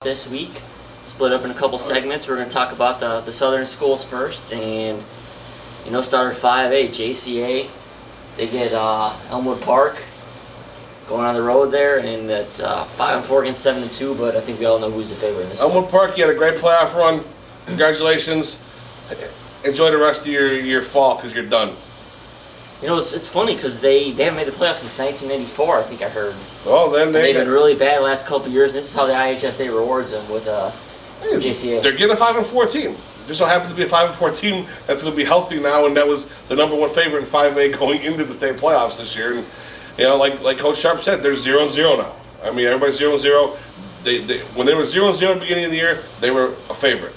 this week. Split up in a couple segments. We're going to talk about the Southern schools first, and start at 5A, JCA. They get Elmwood Park going on the road there, and it's 5-4 against 7-2. But I think we all know who's the favorite in this one. Elmwood Park, you had a great playoff run. Congratulations. Enjoy the rest of your fall because you're done. It's funny because they haven't made the playoffs since 1994. I think I heard. Well, then they've been really bad the last couple of years. And this is how the IHSA rewards them with JCA. They're getting a 5-4 team. Just so happens to be a 5-4 team that's going to be healthy now, and that was the number one favorite in 5A going into the state playoffs this year. And like Coach Sharp said, they're 0-0 now. I mean, everybody's 0-0. When they were 0-0 at the beginning of the year, they were a favorite.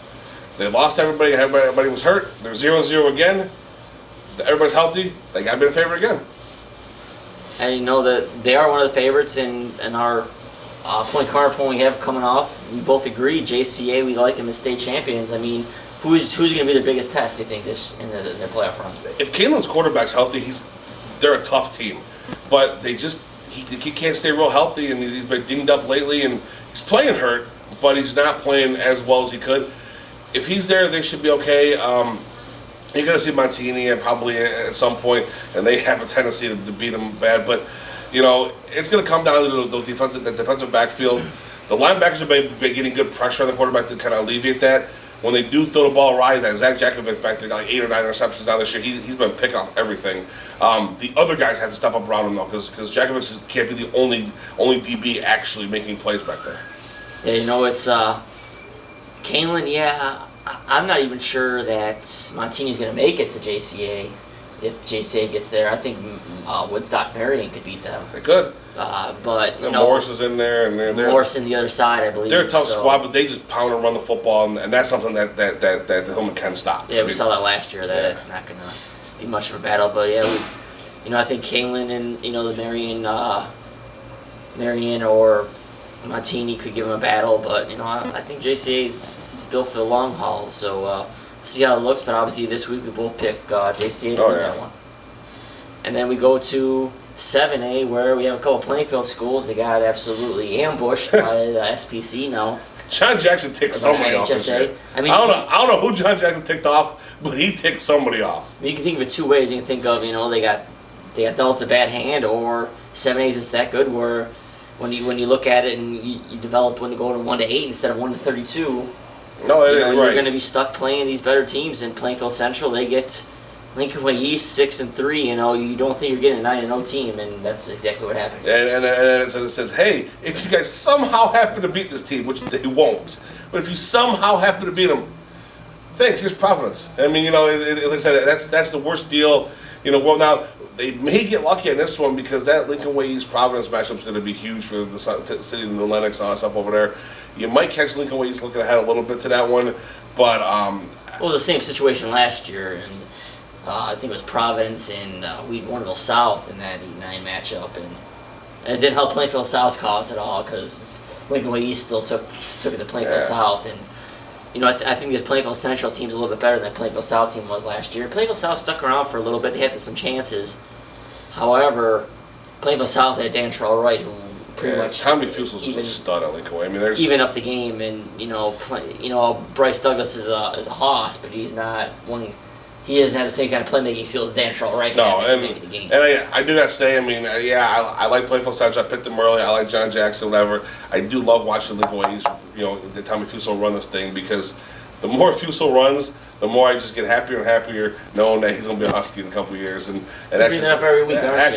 They lost everybody. Everybody was hurt. They're 0-0 again. Everybody's healthy. They got to be a favorite again. And that they are one of the favorites in our point counterpoint we have coming off. We both agree. JCA, we like them as state champions. I mean, who's going to be the biggest test, do you think, this in the playoff run? If Canelan's quarterback's healthy, they're a tough team. But he can't stay real healthy, and he's been dinged up lately, and he's playing hurt, but he's not playing as well as he could. If he's there, they should be okay. You're going to see Montini probably at some point, and they have a tendency to beat him bad. But, it's going to come down to the defensive backfield. The linebackers have been getting good pressure on the quarterback to kind of alleviate that. When they do throw the ball right, that Zach Jakovic back there got like 8 or 9 interceptions down this year. He's been picking off everything. The other guys have to step up around him, though, because Jakovic can't be the only DB actually making plays back there. Yeah, it's Canelan, yeah. I'm not even sure that Montini's going to make it to JCA if JCA gets there. I think Woodstock Marion could beat them. They could. But Morris is in there, and they're Morris in the other side, I believe. They're a tough squad, but they just pound and run the football, and that's something that the Hillman can stop. Yeah, we saw that last year. It's not going to be much of a battle, but yeah, I think Canelan and the Marion or Montini could give him a battle, but I think JCA's built for the long haul, so we'll see how it looks. But obviously this week we both pick JCA to win that one. And then we go to 7A, where we have a couple Plainfield schools that got absolutely ambushed by the SPC now. John Jackson ticked somebody off this year. I don't know who John Jackson ticked off, but he ticked somebody off. You can think of it two ways. You can think of they got dealt a bad hand, or 7A's is that good where when you look at it and you develop when you go to 1-8 instead of 1-32. No, you're going to be stuck playing these better teams. In Plainfield Central, they get Lincoln Way East 6-3. You don't think you're getting a 9-0 team, and that's exactly what happened. And it says, hey, if you guys somehow happen to beat this team, which they won't, but if you somehow happen to beat them, thanks. Here's Providence. I mean, like I said, that's the worst deal. Well, now they may get lucky in this one because that Lincoln Way East Providence matchup is going to be huge for the city of the Lennox and all that stuff over there. You might catch Lincoln Way East looking ahead a little bit to that one, but it was the same situation last year, and I think it was Providence and Warrenville South in that 8-9 matchup, and it didn't help Plainfield South's cause at all because Lincoln Way East still took it to Plainfield South, and I think this Plainfield Central team's a little bit better than the Plainfield South team was last year. Plainfield South stuck around for a little bit. They had some chances. However, Plainfield South had Dan Wright, who pretty much Tommy Fusels was a stud at Lincoln Way. I mean, there's even up the game, and Bryce Douglas is a hoss, but he's not one. He doesn't have the same kind of playmaking skills as Dan Wright. No, and I do gotta say, I mean, I like Plainfield Central. I picked them early. I like John Jackson, whatever. I do love watching Lincoln Way East, the Tommy Fusel run this thing, because the more Fusel runs, the more I just get happier and happier knowing that he's gonna be a Husky in a couple of years, and that's just, up every week. That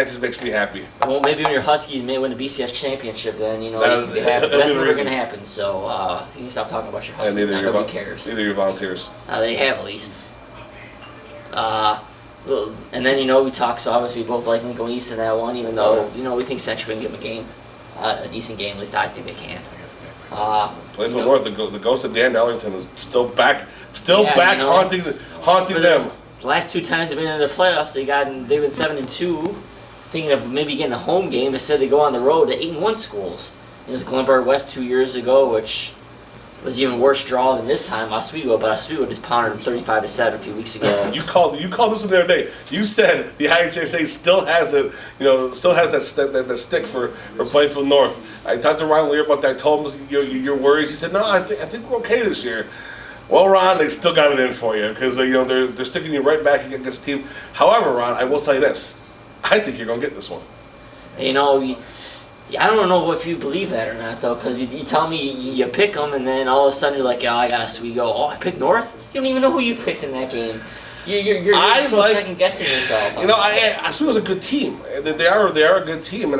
just makes me happy. Well, maybe when your Huskies may win the BCS championship, then you can be happy. But that's never gonna happen. So you can stop talking about your Huskies. Nobody cares. Neither your Volunteers. They have at least. And then we talk. So obviously we both like Lincoln East in that one, even though we think Central can give them a game, a decent game. At least I think they can. Plainfield North, the ghost of Dan Ellington is still back haunting them. The last two times they've been in the playoffs, they've been 7-2, thinking of maybe getting a home game. Instead, they go on the road to 8-1 schools. It was Glenbard West 2 years ago, which was even worse draw than this time, Oswego, but Oswego just pounded them 35-7 a few weeks ago. You called this one the other day. You said the IHSA still has it, that stick for Plainfield North. I talked to Ron Lear about that. I told him your worries. He said, no, I think we're okay this year. Well, Ron, they still got it in for you because they're sticking you right back against the team. However, Ron, I will tell you this: I think you're gonna get this one. I don't know if you believe that or not, though, because you tell me you pick them, and then all of a sudden you're like, I got Oswego. Oh, I picked North? You don't even know who you picked in that game. You're so second-guessing yourself. Oswego's a good team. They are a good team,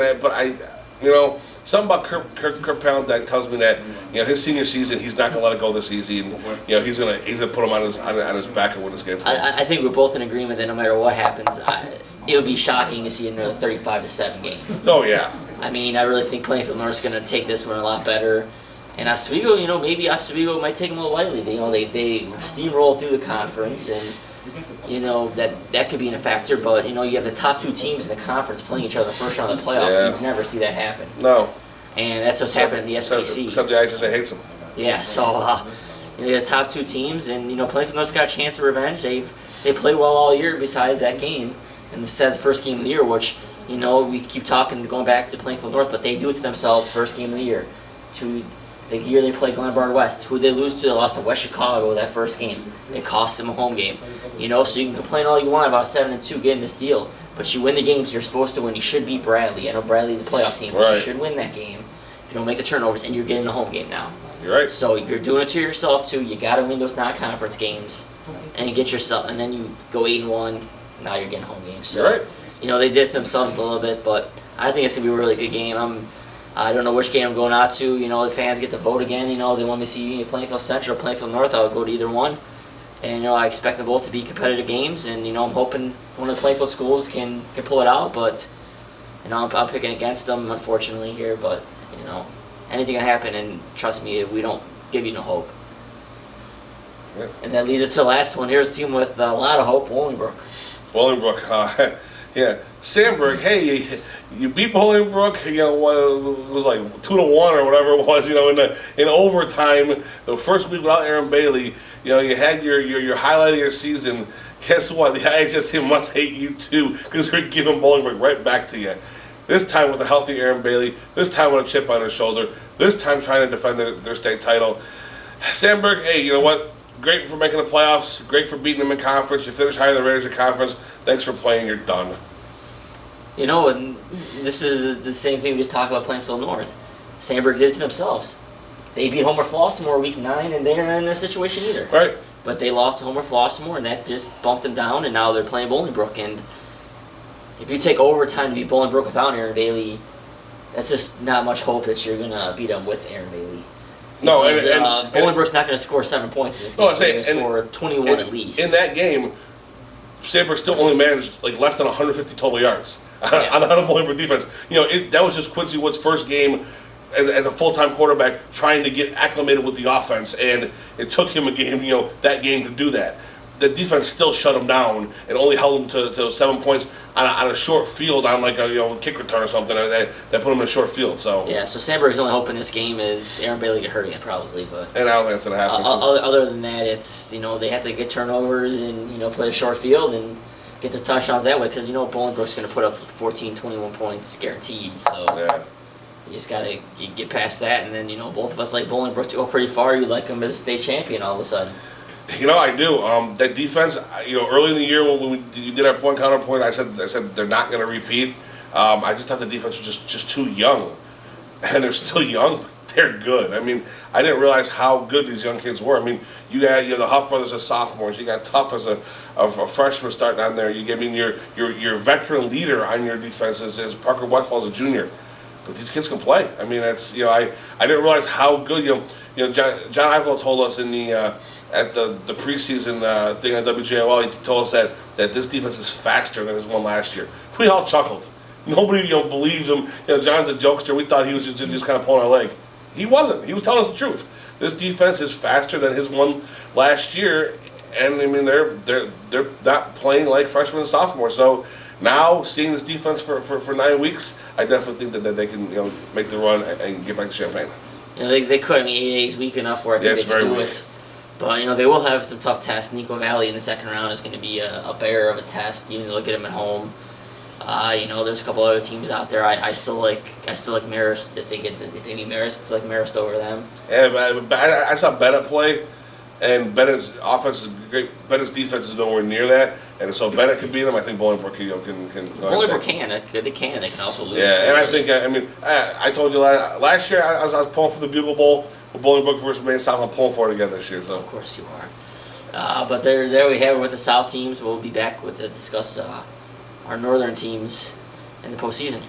something about Kirk Palandek tells me that his senior season he's not gonna let it go this easy, and he's gonna put him on his back and win this game. I think we're both in agreement that no matter what happens, it would be shocking to see another 35-7 game. Oh yeah. I really think Plainfield North's going to take this one a lot better. And Oswego, maybe Oswego might take them a little lightly. They steamroll through the conference, and that could be a factor. But you have the top two teams in the conference playing each other the first round of the playoffs. Yeah. So you never see that happen. No. And that's what's happening in the SPC. Except the IHSA hates them. Yeah. So the top two teams, and Plainfield North's got a chance of revenge. They played well all year besides that game, and besides the first game of the year, which. We keep going back to Plainfield North, but they do it to themselves first game of the year. The year they played Glenbard West, who they lose to, they lost to West Chicago that first game. It cost them a home game. So you can complain all you want about 7-2 getting this deal, but you win the games you're supposed to win. You should beat Bradley. I know Bradley's a playoff team, but right. You should win that game if you don't make the turnovers, and you're getting the home game now. You're right. So you're doing it to yourself too. You got to win those non-conference games, and and then you go 8-1. Now you're getting home games. So, you're right. They did to themselves a little bit, but I think it's going to be a really good game. I don't know which game I'm going out to. The fans get to vote again. They want me to see Plainfield Central or Plainfield North. I'll go to either one. And, I expect them both to be competitive games. And, I'm hoping one of the Plainfield schools can pull it out. But, I'm picking against them, unfortunately, here. But, anything can happen. And trust me, we don't give you no hope. Yeah. And that leads us to the last one. Here's a team with a lot of hope, Bolingbrook. Bolingbrook, yeah. Sandburg, hey, you beat Bolingbrook, it was like 2-1 or whatever it was, in overtime, the first week without Aaron Bailey, you had your highlight of your season. Guess what? The IHS team must hate you too, because they're giving Bolingbrook right back to you. This time with a healthy Aaron Bailey, this time with a chip on his shoulder, this time trying to defend their state title. Sandburg, hey, you know what? Great for making the playoffs. Great for beating them in conference. You finish higher than the Raiders in conference. Thanks for playing. You're done. And this is the same thing we just talked about Plainfield North. Sandburg did it to themselves. They beat Homer Flossmoor week 9, and they're not in this situation either. Right. But they lost to Homer Flossmoor, and that just bumped them down, and now they're playing Bolingbrook. And if you take overtime to beat Bolingbrook without Aaron Bailey, that's just not much hope that you're going to beat them with Aaron Bailey. No, Bolingbrook's not going to score 7 points in this game. They're going to score 21 at least. In that game, Sandburg still only managed less than 150 total yards on the Bolingbrook defense. That was just Quincy Wood's first game as a full-time quarterback trying to get acclimated with the offense, and it took him a game, that game to do that. The defense still shut him down and only held him to 7 points on a short field on like a kick return or something that put him in a short field. So so Sandburg's only hoping this game is Aaron Bailey get hurt again probably, but and I don't think that's gonna happen. Other than that, it's they have to get turnovers and play a short field and get their touchdowns that way because Bolingbrook's gonna put up 14, 21 points guaranteed. So you just gotta get past that, and then both of us like Bolingbrook to go pretty far. You like them as a state champion all of a sudden. I do. That defense, early in the year when we did our point counterpoint, I said they're not going to repeat. I just thought the defense was just too young, and they're still young. They're good. I didn't realize how good these young kids were. You got the Huff brothers as sophomores. You got Tuff as a freshman starting on there. Your veteran leader on your defense is Parker Westfall as a junior. But these kids can play. I didn't realize how good. John Ivo told us in the at the preseason thing on WJOL, he told us that this defense is faster than his one last year. We all chuckled. Nobody believes him. John's a jokester. We thought he was just kind of pulling our leg. He wasn't. He was telling us the truth. This defense is faster than his one last year, and they're not playing like freshmen and sophomores. So now seeing this defense for 9 weeks, I definitely think that they can make the run and get back to Champaign. they could. I mean, 8A is weak enough where I think Yeah, it's they can very do weak. it. But they will have some tough tests. Nico Valley in the second round is going to be a bear of a test. You look at him at home. There's a couple other teams out there. I still like Marist if they need Marist, like Marist over them. Yeah, but I saw Bennett play, and Bennett's offense is great. Bennett's defense is nowhere near that, and so Bennett can beat him. I think Bolingbrook can. Bolingbrook can. They can. They can also lose. Yeah, and I think I told you last year I was pulling for the Bugle Bowl with Bolingbrook versus Maine South. I'm pulling for it again this year. So of course you are. But there we have it with the South teams. We'll be back to discuss our northern teams in the postseason.